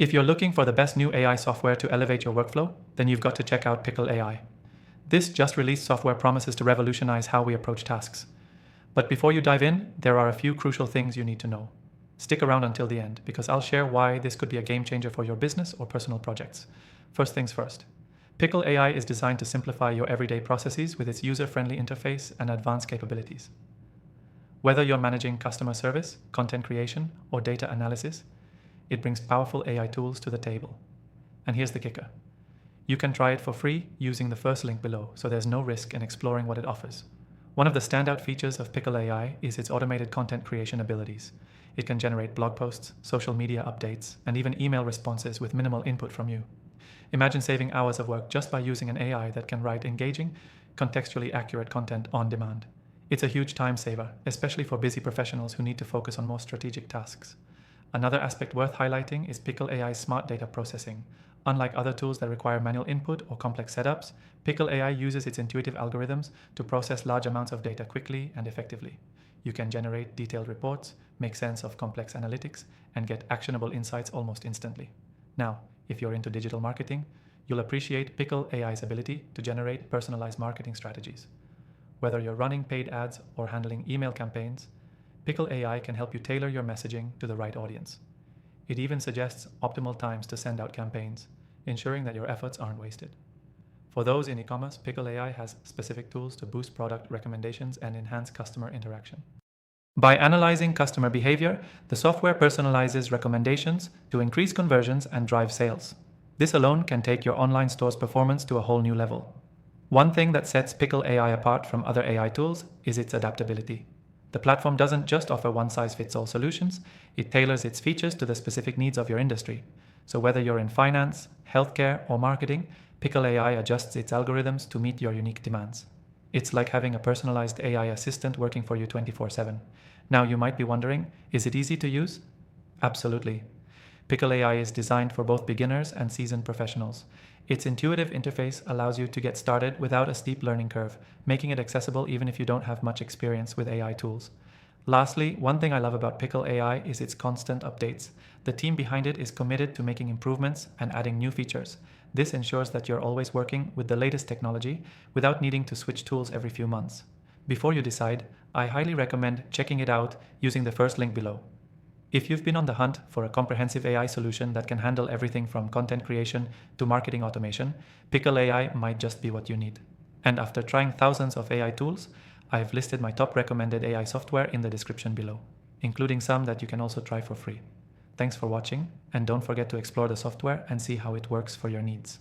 If you're looking for the best new AI software to elevate your workflow, then you've got to check out Pickle AI. This just released software promises to revolutionize how we approach tasks. But before you dive in, there are a few crucial things you need to know. Stick around until the end, because I'll share why this could be a game changer for your business or personal projects. First things first. Pickle AI is designed to simplify your everyday processes with its user-friendly interface and advanced capabilities. Whether you're managing customer service, content creation, or data analysis, it brings powerful AI tools to the table. And here's the kicker. You can try it for free using the first link below, so there's no risk in exploring what it offers. One of the standout features of Pickle AI is its automated content creation abilities. It can generate blog posts, social media updates, and even email responses with minimal input from you. Imagine saving hours of work just by using an AI that can write engaging, contextually accurate content on demand. It's a huge time saver, especially for busy professionals who need to focus on more strategic tasks. Another aspect worth highlighting is Pickle AI's smart data processing. Unlike other tools that require manual input or complex setups, Pickle AI uses its intuitive algorithms to process large amounts of data quickly and effectively. You can generate detailed reports, make sense of complex analytics, and get actionable insights almost instantly. Now, if you're into digital marketing, you'll appreciate Pickle AI's ability to generate personalized marketing strategies. Whether you're running paid ads or handling email campaigns, Pickle AI can help you tailor your messaging to the right audience. It even suggests optimal times to send out campaigns, ensuring that your efforts aren't wasted. For those in e-commerce, Pickle AI has specific tools to boost product recommendations and enhance customer interaction. By analyzing customer behavior, the software personalizes recommendations to increase conversions and drive sales. This alone can take your online store's performance to a whole new level. One thing that sets Pickle AI apart from other AI tools is its adaptability. The platform doesn't just offer one-size-fits-all solutions, it tailors its features to the specific needs of your industry. So whether you're in finance, healthcare, or marketing, Pickle AI adjusts its algorithms to meet your unique demands. It's like having a personalized AI assistant working for you 24/7. Now you might be wondering, is it easy to use? Absolutely. Pickle AI is designed for both beginners and seasoned professionals. Its intuitive interface allows you to get started without a steep learning curve, making it accessible even if you don't have much experience with AI tools. Lastly, one thing I love about Pickle AI is its constant updates. The team behind it is committed to making improvements and adding new features. This ensures that you're always working with the latest technology without needing to switch tools every few months. Before you decide, I highly recommend checking it out using the first link below. If you've been on the hunt for a comprehensive AI solution that can handle everything from content creation to marketing automation, Pickle AI might just be what you need. And after trying thousands of AI tools, I've listed my top recommended AI software in the description below, including some that you can also try for free. Thanks for watching, and don't forget to explore the software and see how it works for your needs.